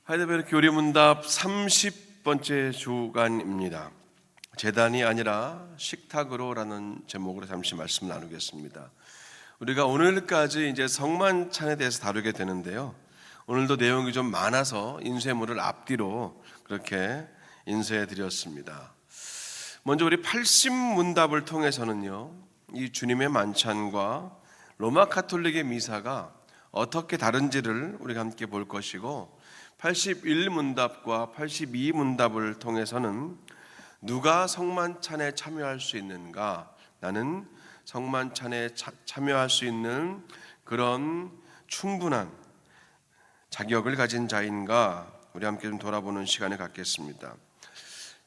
하이델베르 교리문답 30번째 주간입니다. 재단이 아니라 식탁으로라는 제목으로 잠시 말씀 나누겠습니다. 우리가 오늘까지 이제 성만찬에 대해서 다루게 되는데요. 오늘도 내용이 좀 많아서 인쇄물을 앞뒤로 그렇게 인쇄해 드렸습니다. 먼저 우리 80문답을 통해서는요, 이 주님의 만찬과 로마 가톨릭의 미사가 어떻게 다른지를 우리가 함께 볼 것이고, 81문답과 82문답을 통해서는 누가 성만찬에 참여할 수 있는가, 나는 성만찬에 참여할 수 있는 그런 충분한 자격을 가진 자인가, 우리 함께 좀 돌아보는 시간을 갖겠습니다.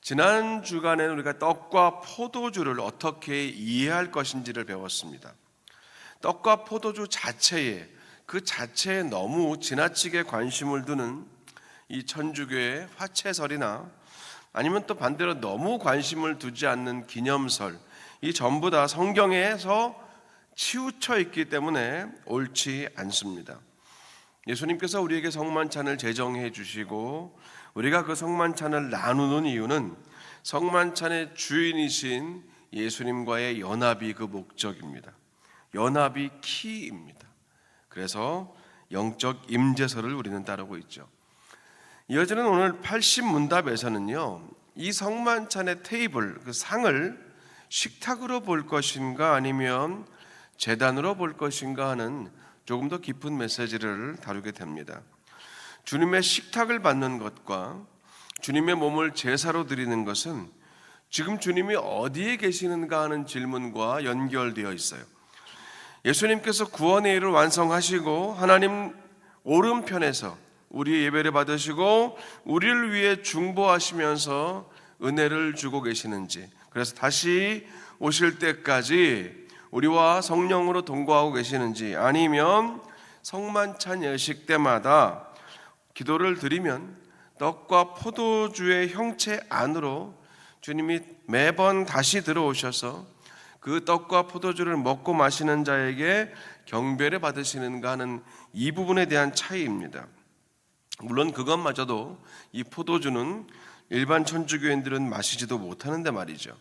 지난 주간에는 우리가 떡과 포도주를 어떻게 이해할 것인지를 배웠습니다. 떡과 포도주 자체에, 그 자체에 너무 지나치게 관심을 두는 이 천주교의 화채설이나 아니면 또 반대로 너무 관심을 두지 않는 기념설, 이 전부 다 성경에서 치우쳐 있기 때문에 옳지 않습니다. 예수님께서 우리에게 성만찬을 제정해 주시고 우리가 그 성만찬을 나누는 이유는 성만찬의 주인이신 예수님과의 연합이 그 목적입니다. 연합이 키입니다. 그래서 영적 임재설을 우리는 따르고 있죠. 이어지는 오늘 80문답에서는요, 이 성만찬의 테이블, 그 상을 식탁으로 볼 것인가 아니면 제단으로 볼 것인가 하는 조금 더 깊은 메시지를 다루게 됩니다. 주님의 식탁을 받는 것과 주님의 몸을 제사로 드리는 것은 지금 주님이 어디에 계시는가 하는 질문과 연결되어 있어요. 예수님께서 구원의 일을 완성하시고 하나님 오른편에서 우리의 예배를 받으시고 우리를 위해 중보하시면서 은혜를 주고 계시는지, 그래서 다시 오실 때까지 우리와 성령으로 동거하고 계시는지, 아니면 성만찬 예식 때마다 기도를 드리면 떡과 포도주의 형체 안으로 주님이 매번 다시 들어오셔서 그 떡과 포도주를 먹고 마시는 자에게 경배를 받으시는가 하는 이 부분에 대한 차이입니다. 물론 그것마저도 이 포도주는 일반 천주교인들은 마시지도 못하는데 말이죠.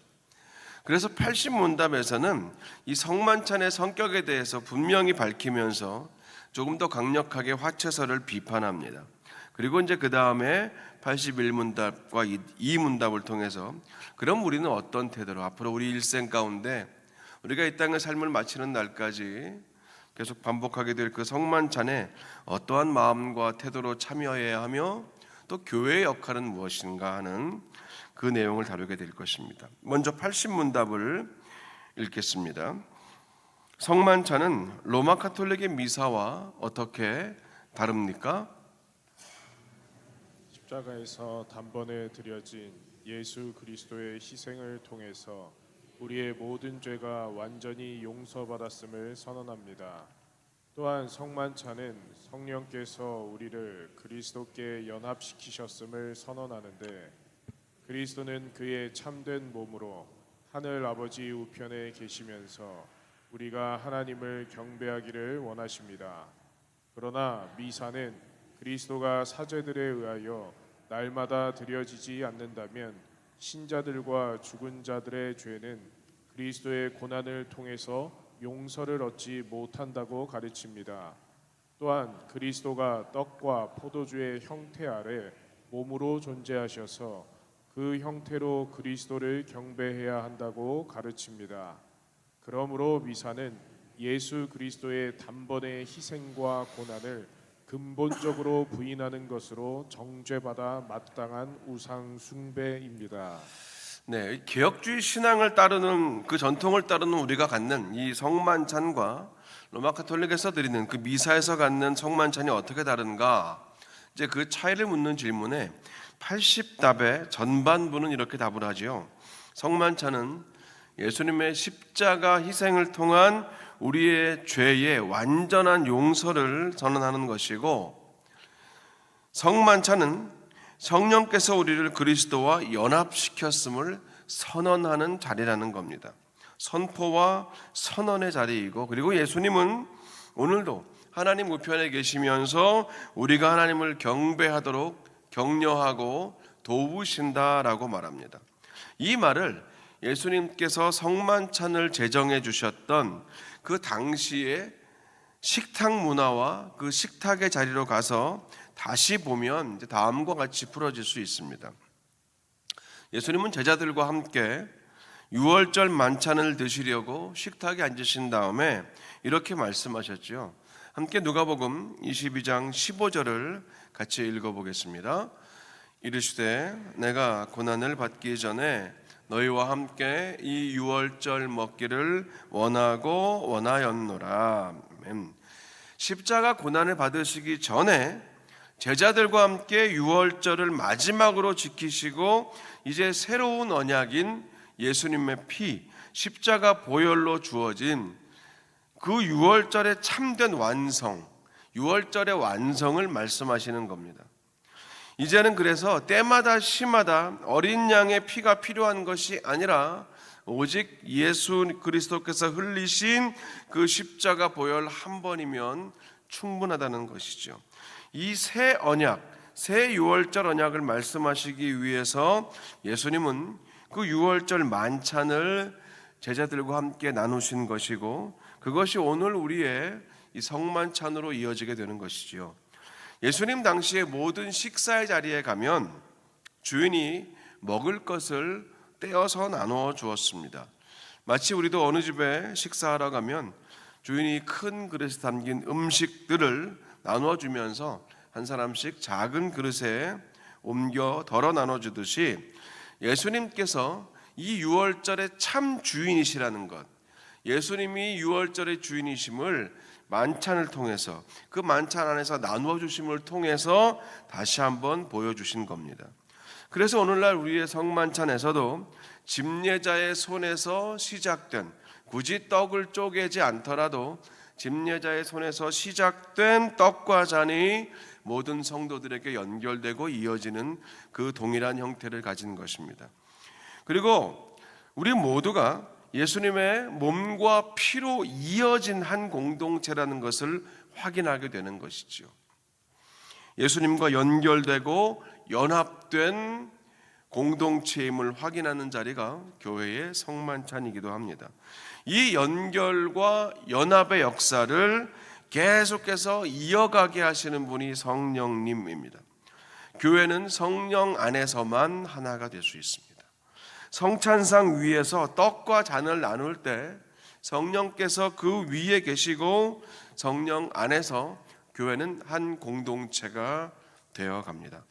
그래서 80문답에서는 이 성만찬의 성격에 대해서 분명히 밝히면서 조금 더 강력하게 화채설을 비판합니다. 그리고 이제 그 다음에 81문답과 2문답을 통해서 그럼 우리는 어떤 태도로 앞으로 우리 일생 가운데 우리가 이 땅의 삶을 마치는 날까지 계속 반복하게 될 그 성만찬에 어떠한 마음과 태도로 참여해야 하며 또 교회의 역할은 무엇인가 하는 그 내용을 다루게 될 것입니다. 먼저 80문답을 읽겠습니다. 성만찬은 로마 가톨릭의 미사와 어떻게 다릅니까? 십자가에서 단번에 드려진 예수 그리스도의 희생을 통해서 우리의 모든 죄가 완전히 용서받았음을 선언합니다. 또한 성만찬은 성령께서 우리를 그리스도께 연합시키셨음을 선언하는데, 그리스도는 그의 참된 몸으로 하늘 아버지 우편에 계시면서 우리가 하나님을 경배하기를 원하십니다. 그러나 미사는 그리스도가 사제들에 의하여 날마다 드려지지 않는다면 신자들과 죽은 자들의 죄는 그리스도의 고난을 통해서 용서를 얻지 못한다고 가르칩니다. 또한 그리스도가 떡과 포도주의 형태 아래 몸으로 존재하셔서 그 형태로 그리스도를 경배해야 한다고 가르칩니다. 그러므로 미사는 예수 그리스도의 단번의 희생과 고난을 근본적으로 부인하는 것으로 정죄받아 마땅한 우상 숭배입니다. 네, 개혁주의 신앙을 따르는 그 전통을 따르는 우리가 갖는 이 성만찬과 로마 가톨릭에서 드리는 그 미사에서 갖는 성만찬이 어떻게 다른가? 이제 그 차이를 묻는 질문에 80답의 전반부는 이렇게 답을 하지요. 성만찬은 예수님의 십자가 희생을 통한 우리의 죄의 완전한 용서를 선언하는 것이고, 성만찬은 성령께서 우리를 그리스도와 연합시켰음을 선언하는 자리라는 겁니다. 선포와 선언의 자리이고, 그리고 예수님은 오늘도 하나님 우편에 계시면서 우리가 하나님을 경배하도록 격려하고 도우신다라고 말합니다. 이 말을 예수님께서 성만찬을 제정해 주셨던 그 당시의 식탁 문화와 그 식탁의 자리로 가서 다시 보면 이제 다음과 같이 풀어질 수 있습니다. 예수님은 제자들과 함께 유월절 만찬을 드시려고 식탁에 앉으신 다음에 이렇게 말씀하셨죠. 함께 누가복음 22장 15절을 같이 읽어보겠습니다. 이르시되 내가 고난을 받기 전에 너희와 함께 이 유월절 먹기를 원하고 원하였노라. 십자가 고난을 받으시기 전에 제자들과 함께 유월절을 마지막으로 지키시고 이제 새로운 언약인 예수님의 피, 십자가 보혈로 주어진 그 유월절의 참된 완성, 유월절의 완성을 말씀하시는 겁니다. 이제는 그래서 때마다 시마다 어린 양의 피가 필요한 것이 아니라 오직 예수 그리스도께서 흘리신 그 십자가 보혈 한 번이면 충분하다는 것이죠. 이 새 언약, 새 유월절 언약을 말씀하시기 위해서 예수님은 그 유월절 만찬을 제자들과 함께 나누신 것이고 그것이 오늘 우리의 이 성만찬으로 이어지게 되는 것이지요. 예수님 당시에 모든 식사의 자리에 가면 주인이 먹을 것을 떼어서 나누어 주었습니다. 마치 우리도 어느 집에 식사하러 가면 주인이 큰 그릇에 담긴 음식들을 나누어 주면서 한 사람씩 작은 그릇에 옮겨 덜어 나눠주듯이 예수님께서 이 유월절의 참 주인이시라는 것, 예수님이 유월절의 주인이심을 만찬을 통해서 그 만찬 안에서 나누어 주심을 통해서 다시 한번 보여주신 겁니다. 그래서 오늘날 우리의 성만찬에서도 집례자의 손에서 시작된, 굳이 떡을 쪼개지 않더라도 집례자의 손에서 시작된 떡과 잔이 모든 성도들에게 연결되고 이어지는 그 동일한 형태를 가진 것입니다. 그리고 우리 모두가 예수님의 몸과 피로 이어진 한 공동체라는 것을 확인하게 되는 것이죠. 예수님과 연결되고 연합된 공동체임을 확인하는 자리가 교회의 성만찬이기도 합니다. 이 연결과 연합의 역사를 계속해서 이어가게 하시는 분이 성령님입니다. 교회는 성령 안에서만 하나가 될 수 있습니다. 성찬상 위에서 떡과 잔을 나눌 때 성령께서 그 위에 계시고 성령 안에서 교회는 한 공동체가 되어 갑니다.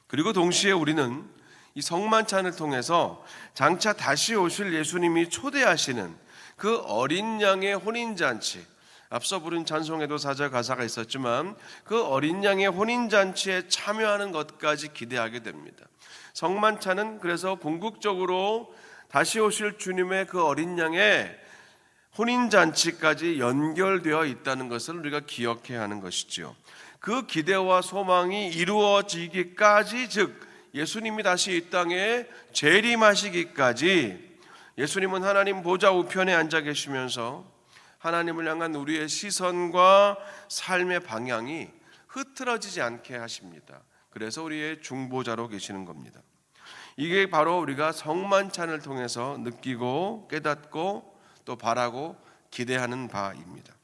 그리고 동시에 우리는 이 성만찬을 통해서 장차 다시 오실 예수님이 초대하시는 그 어린 양의 혼인잔치, 앞서 부른 찬송에도 사절 가사가 있었지만 그 어린 양의 혼인잔치에 참여하는 것까지 기대하게 됩니다. 성만찬은 그래서 궁극적으로 다시 오실 주님의 그 어린 양의 혼인잔치까지 연결되어 있다는 것을 우리가 기억해야 하는 것이죠. 그 기대와 소망이 이루어지기까지, 즉 예수님이 다시 이 땅에 재림하시기까지 예수님은 하나님 보좌 우편에 앉아 계시면서 하나님을 향한 우리의 시선과 삶의 방향이 흐트러지지 않게 하십니다. 그래서 우리의 중보자로 계시는 겁니다. 이게 바로 우리가 성만찬을 통해서 느끼고 깨닫고 또 바라고 기대하는 바입니다.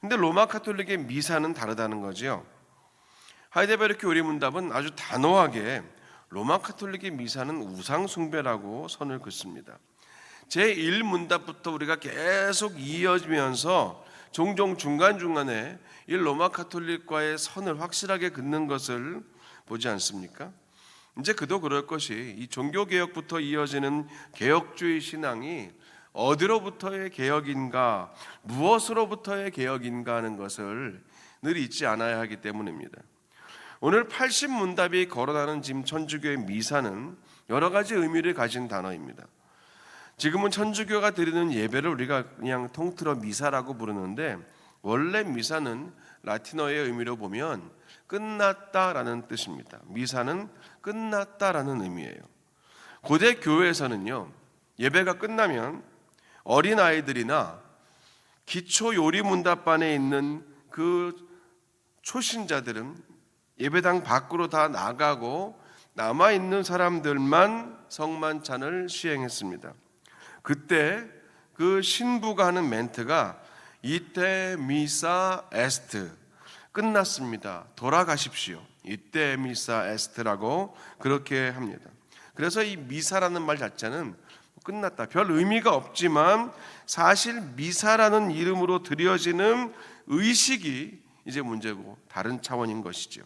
근데 로마 가톨릭의 미사는 다르다는 거죠. 하이델베르크 요리문답은 아주 단호하게 로마 가톨릭의 미사는 우상 숭배라고 선을 긋습니다. 제1문답부터 우리가 계속 이어지면서 종종 중간중간에 이 로마 가톨릭과의 선을 확실하게 긋는 것을 보지 않습니까? 이제 그도 그럴 것이 이 종교개혁부터 이어지는 개혁주의 신앙이 어디로부터의 개혁인가, 무엇으로부터의 개혁인가 하는 것을 늘 잊지 않아야 하기 때문입니다. 오늘 80문답이 거론하는 지금 천주교의 미사는 여러 가지 의미를 가진 단어입니다. 지금은 천주교가 드리는 예배를 우리가 그냥 통틀어 미사라고 부르는데 원래 미사는 라틴어의 의미로 보면 끝났다라는 뜻입니다. 미사는 끝났다라는 의미예요. 고대 교회에서는요, 예배가 끝나면 어린아이들이나 기초 요리 문답반에 있는 그 초신자들은 예배당 밖으로 다 나가고 남아있는 사람들만 성만찬을 시행했습니다. 그때 그 신부가 하는 멘트가 이때 미사 에스트, 끝났습니다. 돌아가십시오. 이때 미사 에스트라고 그렇게 합니다. 그래서 이 미사라는 말 자체는 끝났다, 별 의미가 없지만 사실 미사라는 이름으로 드려지는 의식이 이제 문제고 다른 차원인 것이죠.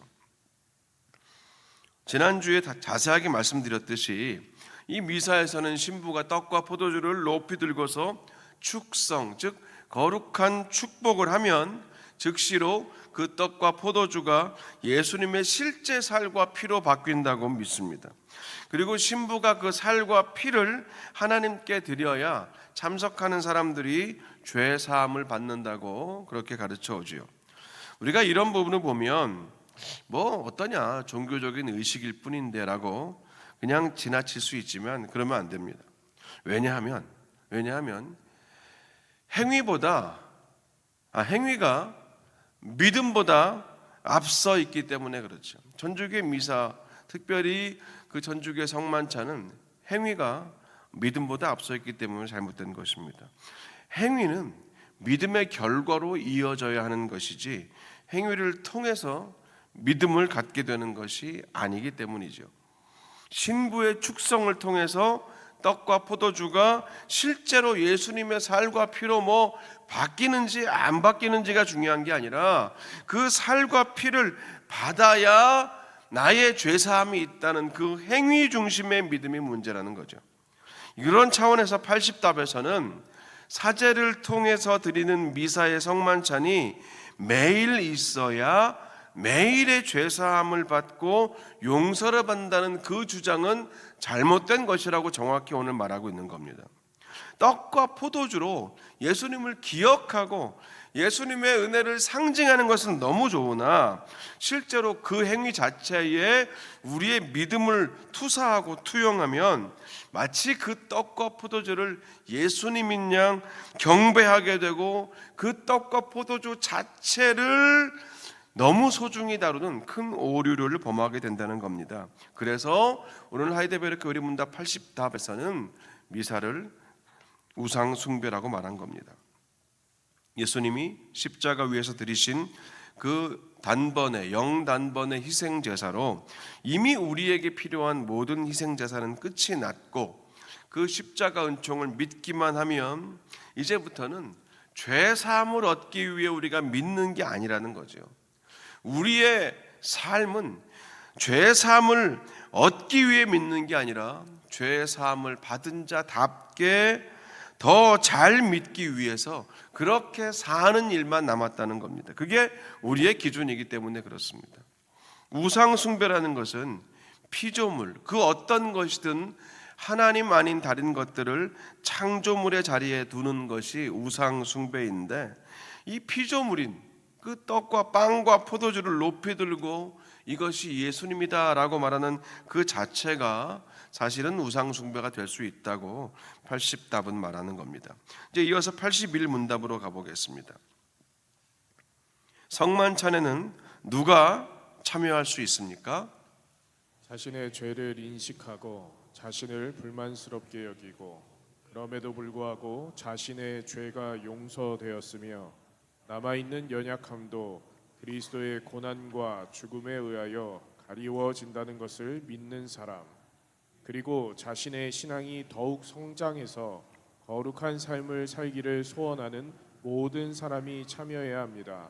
지난주에 자세하게 말씀드렸듯이 이 미사에서는 신부가 떡과 포도주를 높이 들고서 축성, 즉 거룩한 축복을 하면 즉시로 그 떡과 포도주가 예수님의 실제 살과 피로 바뀐다고 믿습니다. 그리고 신부가 그 살과 피를 하나님께 드려야 참석하는 사람들이 죄 사함을 받는다고 그렇게 가르쳐 오지요. 우리가 이런 부분을 보면 뭐 어떠냐, 종교적인 의식일 뿐인데 라고 그냥 지나칠 수 있지만 그러면 안 됩니다. 왜냐하면 행위가 믿음보다 앞서 있기 때문에 그렇죠. 전주교의 미사, 특별히 그 전주교의 성만찬은 행위가 믿음보다 앞서 있기 때문에 잘못된 것입니다. 행위는 믿음의 결과로 이어져야 하는 것이지 행위를 통해서 믿음을 갖게 되는 것이 아니기 때문이죠. 신부의 축성을 통해서 떡과 포도주가 실제로 예수님의 살과 피로 바뀌는지 안 바뀌는지가 중요한 게 아니라 그 살과 피를 받아야 나의 죄사함이 있다는 그 행위 중심의 믿음이 문제라는 거죠. 이런 차원에서 80답에서는 사제를 통해서 드리는 미사의 성만찬이 매일 있어야 매일의 죄사함을 받고 용서를 받는다는 그 주장은 잘못된 것이라고 정확히 오늘 말하고 있는 겁니다. 떡과 포도주로 예수님을 기억하고 예수님의 은혜를 상징하는 것은 너무 좋으나 실제로 그 행위 자체에 우리의 믿음을 투사하고 투영하면 마치 그 떡과 포도주를 예수님인 양 경배하게 되고 그 떡과 포도주 자체를 너무 소중히 다루는 큰 오류를 범하게 된다는 겁니다. 그래서 오늘 하이델베르크 의리문답 80답에서는 미사를 우상 숭배라고 말한 겁니다. 예수님이 십자가 위에서 드리신 그 영단번의 희생 제사로 이미 우리에게 필요한 모든 희생 제사는 끝이 났고 그 십자가 은총을 믿기만 하면 이제부터는 죄 사함을 얻기 위해 우리가 믿는 게 아니라는 거죠. 우리의 삶은 죄 사함을 얻기 위해 믿는 게 아니라 죄 사함을 받은 자답게 더 잘 믿기 위해서 그렇게 사는 일만 남았다는 겁니다. 그게 우리의 기준이기 때문에 그렇습니다. 우상 숭배라는 것은 피조물, 그 어떤 것이든 하나님 아닌 다른 것들을 창조물의 자리에 두는 것이 우상 숭배인데, 이 피조물인 그 떡과 빵과 포도주를 높이 들고 이것이 예수님이다 라고 말하는 그 자체가 사실은 우상 숭배가 될 수 있다고 80답은 말하는 겁니다. 이제 이어서 81문답으로 가보겠습니다. 성만찬에는 누가 참여할 수 있습니까? 자신의 죄를 인식하고 자신을 불만스럽게 여기고 그럼에도 불구하고 자신의 죄가 용서되었으며 남아있는 연약함도 그리스도의 고난과 죽음에 의하여 가리워진다는 것을 믿는 사람, 그리고 자신의 신앙이 더욱 성장해서 거룩한 삶을 살기를 소원하는 모든 사람이 참여해야 합니다.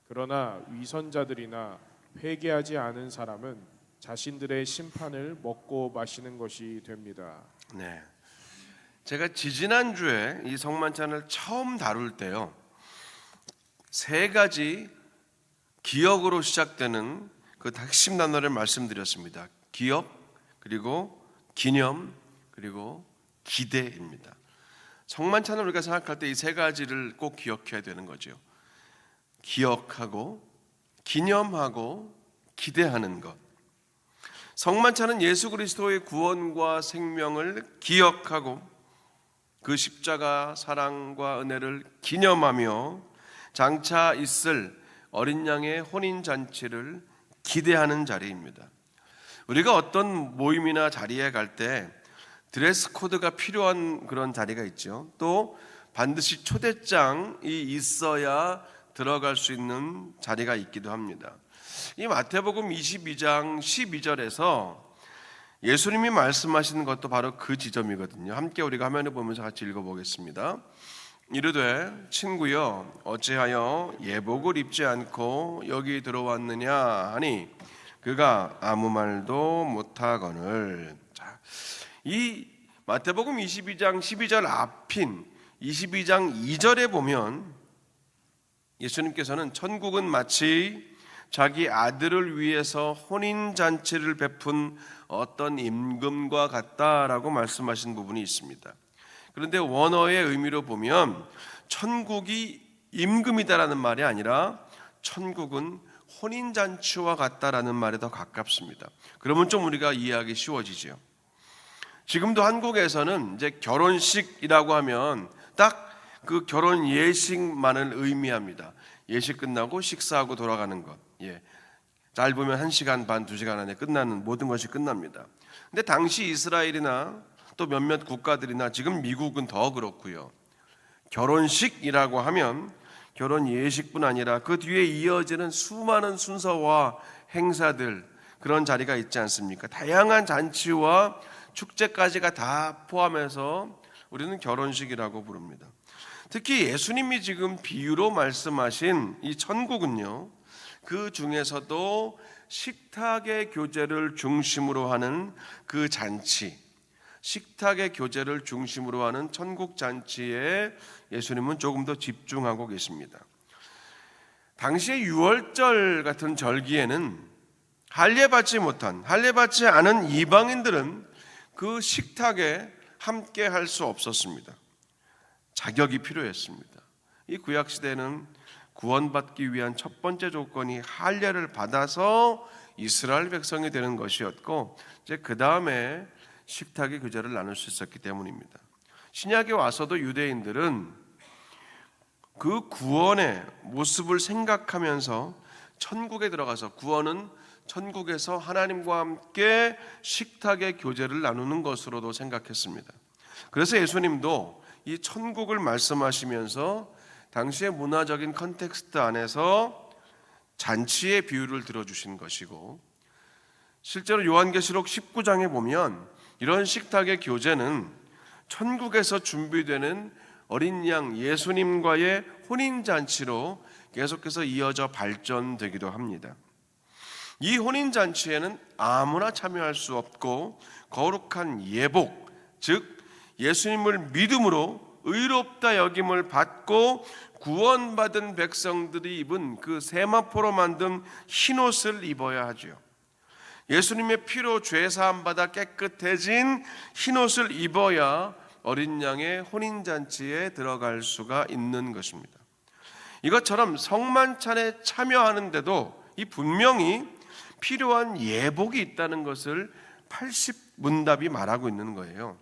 그러나 위선자들이나 회개하지 않은 사람은 자신들의 심판을 먹고 마시는 것이 됩니다. 네, 제가 지지난주에 이 성만찬을 처음 다룰 때요, 세 가지 기억으로 시작되는 그 핵심 단어를 말씀드렸습니다. 기억, 그리고 기념, 그리고 기대입니다. 성만찬을 우리가 생각할 때 이 세 가지를 꼭 기억해야 되는 거죠. 기억하고 기념하고 기대하는 것. 성만찬은 예수 그리스도의 구원과 생명을 기억하고 그 십자가 사랑과 은혜를 기념하며 장차 있을 어린 양의 혼인 잔치를 기대하는 자리입니다. 우리가 어떤 모임이나 자리에 갈 때 드레스 코드가 필요한 그런 자리가 있죠. 또 반드시 초대장이 있어야 들어갈 수 있는 자리가 있기도 합니다. 이 마태복음 22장 12절에서 예수님이 말씀하시는 것도 바로 그 지점이거든요. 함께 우리가 화면에 보면서 같이 읽어보겠습니다. 이르되 친구여 어찌하여 예복을 입지 않고 여기 들어왔느냐 하니 그가 아무 말도 못하거늘. 자, 이 마태복음 22장 12절 앞인 22장 2절에 보면 예수님께서는 천국은 마치 자기 아들을 위해서 혼인잔치를 베푼 어떤 임금과 같다라고 말씀하신 부분이 있습니다. 그런데 원어의 의미로 보면 천국이 임금이다라는 말이 아니라 천국은 혼인잔치와 같다라는 말에 더 가깝습니다. 그러면 좀 우리가 이해하기 쉬워지죠. 지금도 한국에서는 이제 결혼식이라고 하면 딱 그 결혼 예식만을 의미합니다. 예식 끝나고 식사하고 돌아가는 것. 짧으면 1시간 반, 2시간 안에 끝나는 모든 것이 끝납니다. 근데 당시 이스라엘이나 또 몇몇 국가들이나 지금 미국은 더 그렇고요. 결혼식이라고 하면 결혼 예식뿐 아니라 그 뒤에 이어지는 수많은 순서와 행사들, 그런 자리가 있지 않습니까? 다양한 잔치와 축제까지가 다 포함해서 우리는 결혼식이라고 부릅니다. 특히 예수님이 지금 비유로 말씀하신 이 천국은요, 그 중에서도 식탁의 교제를 중심으로 하는 그 잔치, 식탁의 교제를 중심으로 하는 천국 잔치에 예수님은 조금 더 집중하고 계십니다. 당시의 유월절 같은 절기에는 할례받지 않은 이방인들은 그 식탁에 함께 할 수 없었습니다. 자격이 필요했습니다. 이 구약 시대는 구원받기 위한 첫 번째 조건이 할례를 받아서 이스라엘 백성이 되는 것이었고, 이제 그 다음에 식탁의 교제를 나눌 수 있었기 때문입니다. 신약에 와서도 유대인들은 그 구원의 모습을 생각하면서 천국에 들어가서, 구원은 천국에서 하나님과 함께 식탁의 교제를 나누는 것으로도 생각했습니다. 그래서 예수님도 이 천국을 말씀하시면서 당시의 문화적인 컨텍스트 안에서 잔치의 비유를 들어주신 것이고, 실제로 요한계시록 19장에 보면 이런 식탁의 교제는 천국에서 준비되는 어린 양 예수님과의 혼인잔치로 계속해서 이어져 발전되기도 합니다. 이 혼인잔치에는 아무나 참여할 수 없고, 거룩한 예복, 즉 예수님을 믿음으로 의롭다 여김을 받고 구원받은 백성들이 입은 그 세마포로 만든 흰옷을 입어야 하죠. 예수님의 피로 죄사함 받아 깨끗해진 흰옷을 입어야 어린 양의 혼인잔치에 들어갈 수가 있는 것입니다. 이것처럼 성만찬에 참여하는데도 이 분명히 필요한 예복이 있다는 것을 80문답이 말하고 있는 거예요.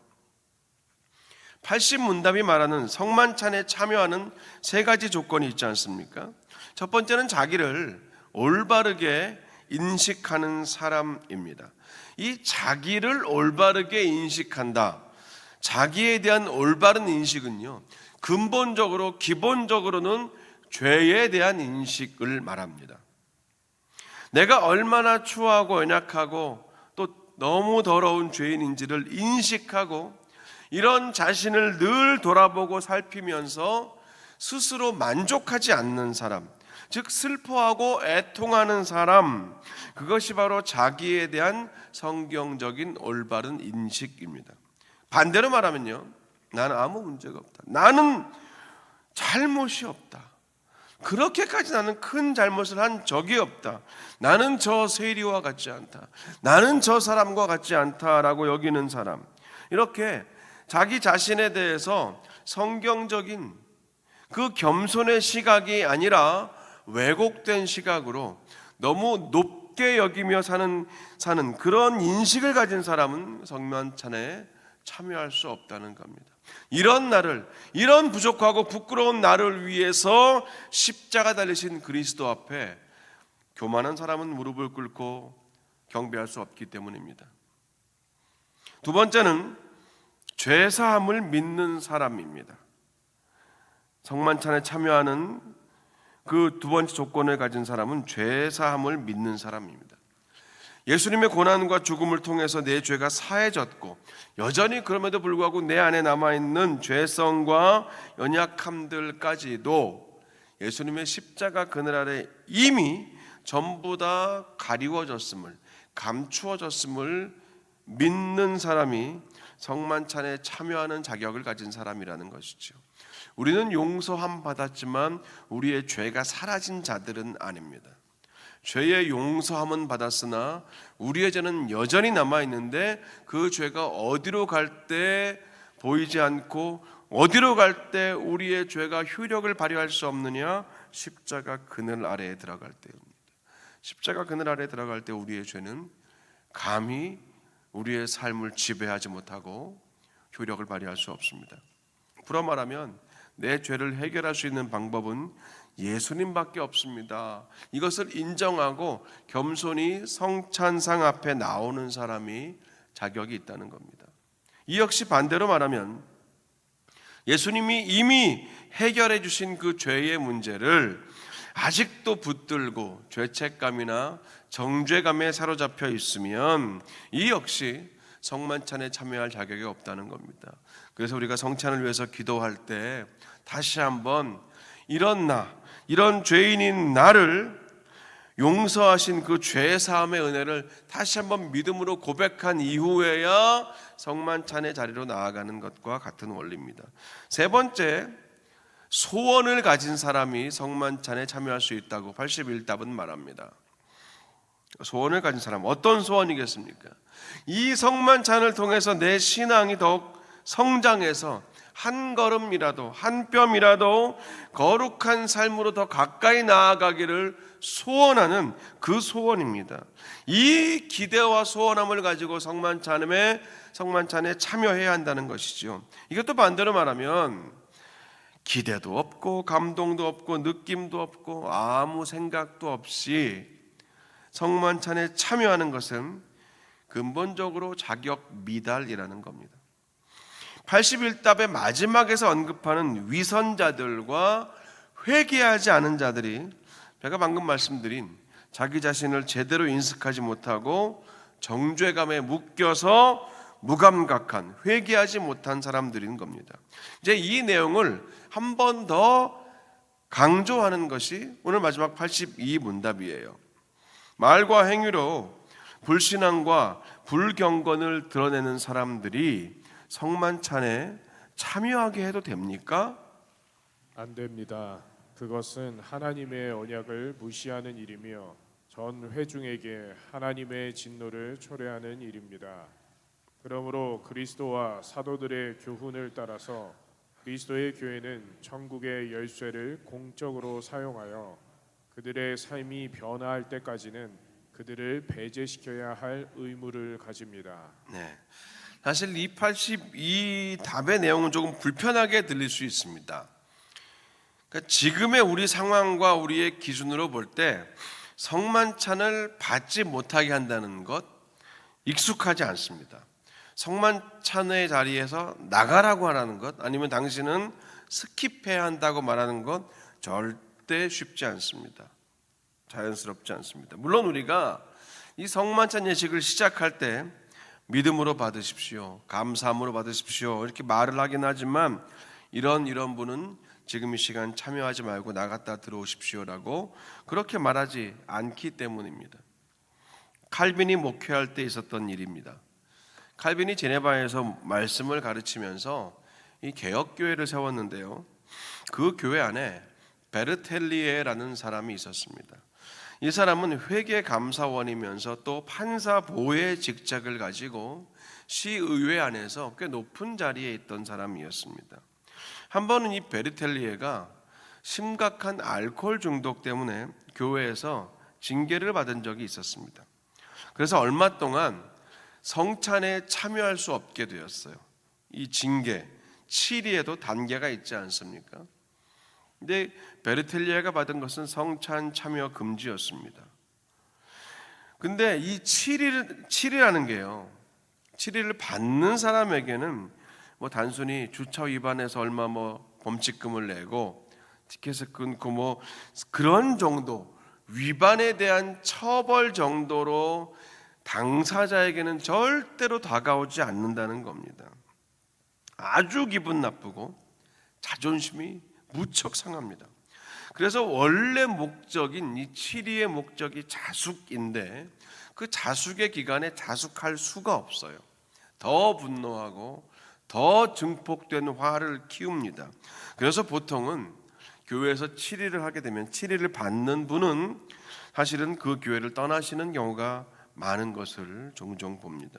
80문답이 말하는 성만찬에 참여하는 3가지 조건이 있지 않습니까? 첫 번째는 자기를 올바르게 인식하는 사람입니다. 이 자기를 올바르게 인식한다, 자기에 대한 올바른 인식은요, 근본적으로 기본적으로는 죄에 대한 인식을 말합니다. 내가 얼마나 추하고 연약하고 또 너무 더러운 죄인인지를 인식하고, 이런 자신을 늘 돌아보고 살피면서 스스로 만족하지 않는 사람, 즉 슬퍼하고 애통하는 사람, 그것이 바로 자기에 대한 성경적인 올바른 인식입니다. 반대로 말하면요, 나는 아무 문제가 없다, 나는 잘못이 없다, 그렇게까지 나는 큰 잘못을 한 적이 없다, 나는 저 세리와 같지 않다, 나는 저 사람과 같지 않다라고 여기는 사람, 이렇게 자기 자신에 대해서 성경적인 그 겸손의 시각이 아니라 왜곡된 시각으로 너무 높게 여기며 사는 그런 인식을 가진 사람은 성만찬에 참여할 수 없다는 겁니다. 이런 부족하고 부끄러운 나를 위해서 십자가 달리신 그리스도 앞에 교만한 사람은 무릎을 꿇고 경배할 수 없기 때문입니다. 두 번째는 죄사함을 믿는 사람입니다. 성만찬에 참여하는 그 두 번째 조건을 가진 사람은 죄사함을 믿는 사람입니다. 예수님의 고난과 죽음을 통해서 내 죄가 사해졌고 여전히 그럼에도 불구하고 내 안에 남아있는 죄성과 연약함들까지도 예수님의 십자가 그늘 아래 이미 전부 다 가리워졌음을, 감추어졌음을 믿는 사람이 성만찬에 참여하는 자격을 가진 사람이라는 것이죠. 우리는 용서함 받았지만 우리의 죄가 사라진 자들은 아닙니다. 죄의 용서함은 받았으나 우리의 죄는 여전히 남아있는데 그 죄가 어디로 갈 때 보이지 않고 어디로 갈 때 우리의 죄가 효력을 발휘할 수 없느냐? 십자가 그늘 아래에 들어갈 때입니다. 십자가 그늘 아래에 들어갈 때 우리의 죄는 감히 우리의 삶을 지배하지 못하고 효력을 발휘할 수 없습니다. 불어 말하면 내 죄를 해결할 수 있는 방법은 예수님밖에 없습니다. 이것을 인정하고 겸손히 성찬상 앞에 나오는 사람이 자격이 있다는 겁니다. 이 역시 반대로 말하면 예수님이 이미 해결해 주신 그 죄의 문제를 아직도 붙들고 죄책감이나 정죄감에 사로잡혀 있으면 이 역시 성만찬에 참여할 자격이 없다는 겁니다. 그래서 우리가 성찬을 위해서 기도할 때 다시 한번 이런 죄인인 나를 용서하신 그 죄사함의 은혜를 다시 한번 믿음으로 고백한 이후에야 성만찬의 자리로 나아가는 것과 같은 원리입니다. 세 번째, 소원을 가진 사람이 성만찬에 참여할 수 있다고 81답은 말합니다. 소원을 가진 사람, 어떤 소원이겠습니까? 이 성만찬을 통해서 내 신앙이 더욱 성장해서 한 걸음이라도 한 뼘이라도 거룩한 삶으로 더 가까이 나아가기를 소원하는 그 소원입니다. 이 기대와 소원함을 가지고 성만찬에 참여해야 한다는 것이죠. 이것도 반대로 말하면 기대도 없고 감동도 없고 느낌도 없고 아무 생각도 없이 성만찬에 참여하는 것은 근본적으로 자격 미달이라는 겁니다. 81답의 마지막에서 언급하는 위선자들과 회개하지 않은 자들이 제가 방금 말씀드린 자기 자신을 제대로 인식하지 못하고 정죄감에 묶여서 무감각한, 회개하지 못한 사람들인 겁니다. 이제 이 내용을 한 번 더 강조하는 것이 오늘 마지막 82문답이에요. 말과 행위로 불신앙과 불경건을 드러내는 사람들이 성만찬에 참여하게 해도 됩니까? 안 됩니다. 그것은 하나님의 언약을 무시하는 일이며 전 회중에게 하나님의 진노를 초래하는 일입니다. 그러므로 그리스도와 사도들의 교훈을 따라서 그리스도의 교회는 천국의 열쇠를 공적으로 사용하여 그들의 삶이 변화할 때까지는 그들을 배제시켜야 할 의무를 가집니다. 네. 사실 이 82답의 내용은 조금 불편하게 들릴 수 있습니다. 그러니까 지금의 우리 상황과 우리의 기준으로 볼 때 성만찬을 받지 못하게 한다는 것 익숙하지 않습니다. 성만찬의 자리에서 나가라고 하라는 것, 아니면 당신은 스킵해야 한다고 말하는 것 절대 쉽지 않습니다. 자연스럽지 않습니다. 물론 우리가 이 성만찬 예식을 시작할 때 믿음으로 받으십시오, 감사함으로 받으십시오 이렇게 말을 하긴 하지만 이런 분은 지금 이 시간 참여하지 말고 나갔다 들어오십시오라고 그렇게 말하지 않기 때문입니다. 칼빈이 목회할 때 있었던 일입니다. 칼빈이 제네바에서 말씀을 가르치면서 이 개혁교회를 세웠는데요, 그 교회 안에 베르텔리에라는 사람이 있었습니다. 이 사람은 회계감사원이면서 또 판사 보혜 직책을 가지고 시의회 안에서 꽤 높은 자리에 있던 사람이었습니다. 한 번은 이 베르텔리에가 심각한 알코올 중독 때문에 교회에서 징계를 받은 적이 있었습니다. 그래서 얼마 동안 성찬에 참여할 수 없게 되었어요. 이 징계, 치리에도 단계가 있지 않습니까? 근데 베르텔리에가 받은 것은 성찬 참여 금지였습니다. 근데 이 7이라는 게요, 7일을 받는 사람에게는 뭐 단순히 주차 위반해서 얼마 뭐 범칙금을 내고 티켓을 끊고 뭐 그런 정도, 위반에 대한 처벌 정도로 당사자에게는 절대로 다가오지 않는다는 겁니다. 아주 기분 나쁘고 자존심이 무척 상합니다. 그래서 원래 목적인 이 7위의 목적이 자숙인데 그 자숙의 기간에 자숙할 수가 없어요. 더 분노하고 더 증폭된 화를 키웁니다. 그래서 보통은 교회에서 7위를 하게 되면 7위를 받는 분은 사실은 그 교회를 떠나시는 경우가 많은 것을 종종 봅니다.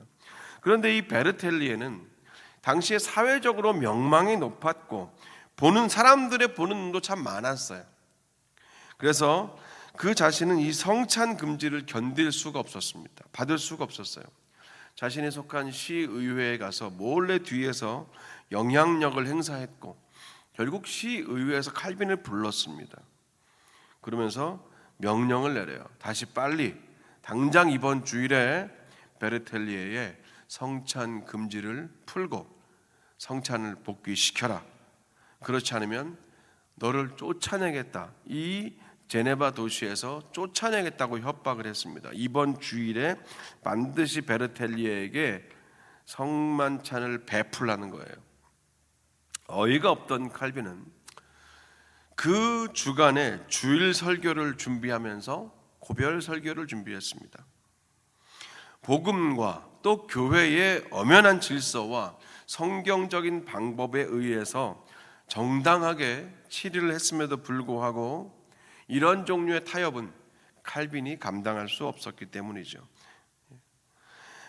그런데 이 베르텔리에는 당시에 사회적으로 명망이 높았고 보는 사람들의 보는 눈도 참 많았어요. 그래서 그 자신은 이 성찬 금지를 견딜 수가 없었습니다. 받을 수가 없었어요. 자신이 속한 시의회에 가서 몰래 뒤에서 영향력을 행사했고 결국 시의회에서 칼빈을 불렀습니다. 그러면서 명령을 내려요. 다시 빨리 당장 이번 주일에 베르텔리에의 성찬 금지를 풀고 성찬을 복귀시켜라. 그렇지 않으면 너를 쫓아내겠다. 이 제네바 도시에서 쫓아내겠다고 협박을 했습니다. 이번 주일에 반드시 베르텔리에에게 성만찬을 베풀라는 거예요. 어이가 없던 칼빈은 그 주간에 주일 설교를 준비하면서 고별 설교를 준비했습니다. 복음과 또 교회의 엄연한 질서와 성경적인 방법에 의해서 정당하게 치리를 했음에도 불구하고 이런 종류의 타협은 칼빈이 감당할 수 없었기 때문이죠.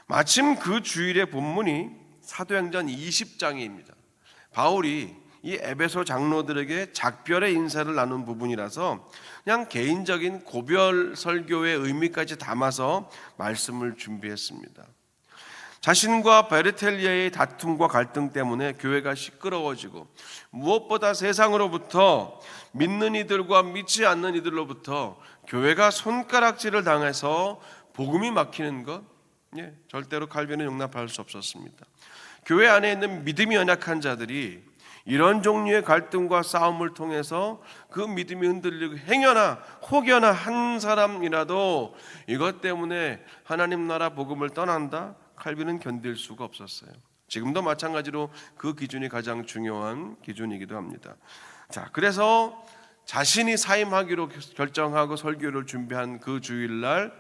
마침 그 주일의 본문이 사도행전 20장입니다. 바울이 이 에베소 장로들에게 작별의 인사를 나눈 부분이라서 그냥 개인적인 고별 설교의 의미까지 담아서 말씀을 준비했습니다. 자신과 베르텔리아의 다툼과 갈등 때문에 교회가 시끄러워지고 무엇보다 세상으로부터 믿는 이들과 믿지 않는 이들로부터 교회가 손가락질을 당해서 복음이 막히는 것, 절대로 칼빈은 용납할 수 없었습니다. 교회 안에 있는 믿음이 연약한 자들이 이런 종류의 갈등과 싸움을 통해서 그 믿음이 흔들리고 행여나 혹여나 한 사람이라도 이것 때문에 하나님 나라 복음을 떠난다? 칼빈은 견딜 수가 없었어요. 지금도 마찬가지로 그 기준이 가장 중요한 기준이기도 합니다. 자, 그래서 자신이 사임하기로 결정하고 설교를 준비한 그 주일날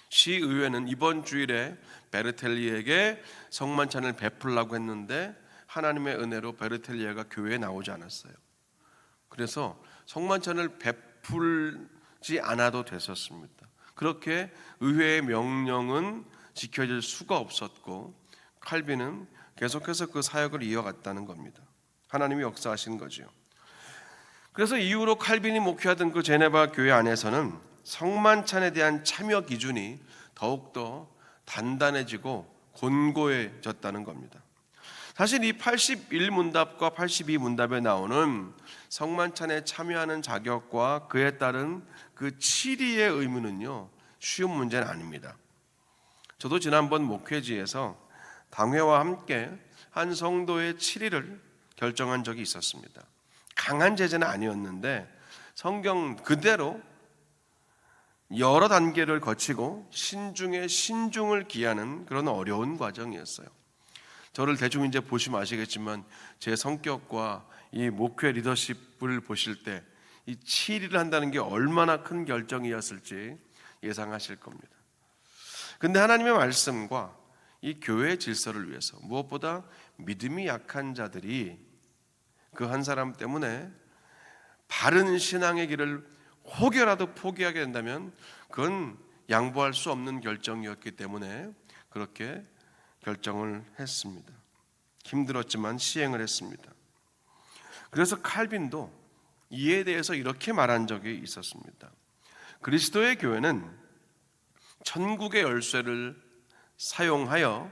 시의회는 이번 주일에 베르텔리에게 성만찬을 베풀라고 했는데 하나님의 은혜로 베르텔리아가 교회에 나오지 않았어요. 그래서 성만찬을 베풀지 않아도 됐었습니다. 그렇게 의회의 명령은 지켜질 수가 없었고 칼빈은 계속해서 그 사역을 이어갔다는 겁니다. 하나님이 역사하신 거죠. 그래서 이후로 칼빈이 목회하던 그 제네바 교회 안에서는 성만찬에 대한 참여 기준이 더욱더 단단해지고 곤고해졌다는 겁니다. 사실 이 81문답과 82문답에 나오는 성만찬에 참여하는 자격과 그에 따른 그 7위의 의무는요, 쉬운 문제는 아닙니다. 저도 지난번 목회지에서 당회와 함께 한 성도의 7위를 결정한 적이 있었습니다. 강한 제재는 아니었는데 성경 그대로 여러 단계를 거치고 신중에 신중을 기하는 그런 어려운 과정이었어요. 저를 대충 이제 보시면 아시겠지만 제 성격과 이 목회 리더십을 보실 때 이 7위를 한다는 게 얼마나 큰 결정이었을지 예상하실 겁니다. 근데 하나님의 말씀과 이 교회의 질서를 위해서 무엇보다 믿음이 약한 자들이 그 한 사람 때문에 바른 신앙의 길을 혹여라도 포기하게 된다면 그건 양보할 수 없는 결정이었기 때문에 그렇게 결정을 했습니다. 힘들었지만 시행을 했습니다. 그래서 칼빈도 이에 대해서 이렇게 말한 적이 있었습니다. 그리스도의 교회는 천국의 열쇠를 사용하여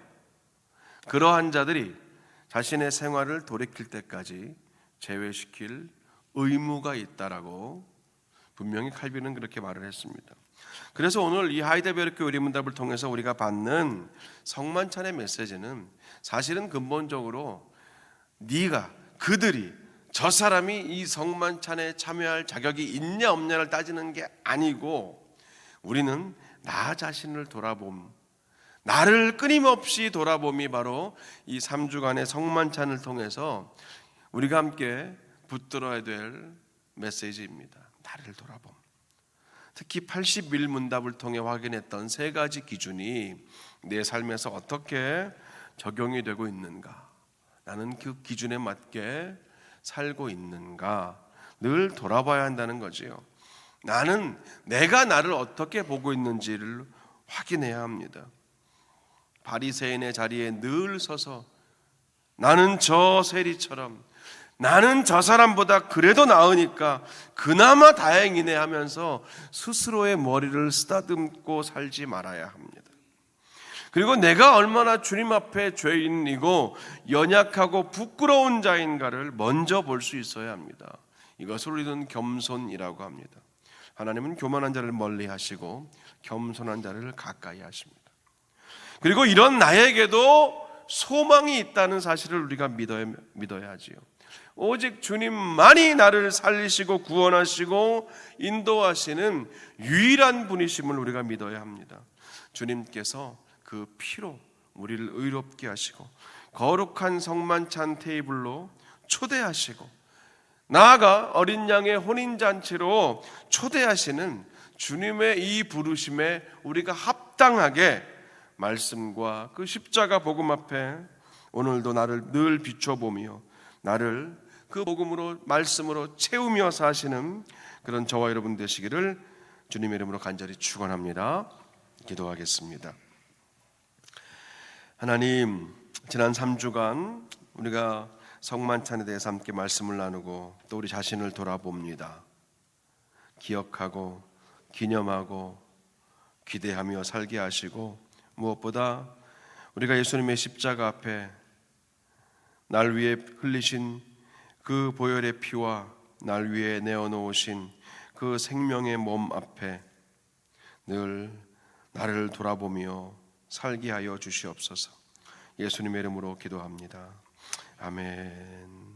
그러한 자들이 자신의 생활을 돌이킬 때까지 제외시킬 의무가 있다라고 분명히 칼빈은 그렇게 말을 했습니다. 그래서 오늘 이 하이델베르크 의리문답을 통해서 우리가 받는 성만찬의 메시지는 사실은 근본적으로 그들이 저 사람이 이 성만찬에 참여할 자격이 있냐 없냐를 따지는 게 아니고, 우리는 나 자신을 나를 끊임없이 돌아봄이 바로 이 3주간의 성만찬을 통해서 우리가 함께 붙들어야 될 메시지입니다. 나를 돌아봄. 특히 81문답을 통해 확인했던 세 가지 기준이 내 삶에서 어떻게 적용이 되고 있는가, 나는 그 기준에 맞게 살고 있는가 늘 돌아봐야 한다는 거지요. 내가 나를 어떻게 보고 있는지를 확인해야 합니다. 바리새인의 자리에 늘 서서 나는 저 세리처럼, 나는 저 사람보다 그래도 나으니까 그나마 다행이네 하면서 스스로의 머리를 쓰다듬고 살지 말아야 합니다. 그리고 내가 얼마나 주님 앞에 죄인이고 연약하고 부끄러운 자인가를 먼저 볼 수 있어야 합니다. 이것을 우리는 겸손이라고 합니다. 하나님은 교만한 자를 멀리 하시고 겸손한 자를 가까이 하십니다. 그리고 이런 나에게도 소망이 있다는 사실을 우리가 믿어야 하지요. 오직 주님만이 나를 살리시고 구원하시고 인도하시는 유일한 분이심을 우리가 믿어야 합니다. 주님께서 그 피로 우리를 의롭게 하시고 거룩한 성만찬 테이블로 초대하시고 나아가 어린 양의 혼인잔치로 초대하시는 주님의 이 부르심에 우리가 합당하게 말씀과 그 십자가 복음 앞에 오늘도 나를 늘 비춰보며 나를 그 복음으로 말씀으로 채우며 사시는 그런 저와 여러분 되시기를 주님의 이름으로 간절히 축원합니다. 기도하겠습니다. 하나님, 지난 3주간 우리가 성만찬에 대해서 함께 말씀을 나누고 또 우리 자신을 돌아봅니다. 기억하고 기념하고 기대하며 살게 하시고, 무엇보다 우리가 예수님의 십자가 앞에 날 위해 흘리신 그 보혈의 피와 날 위해 내어놓으신 그 생명의 몸 앞에 늘 나를 돌아보며 살게 하여 주시옵소서. 예수님의 이름으로 기도합니다. 아멘.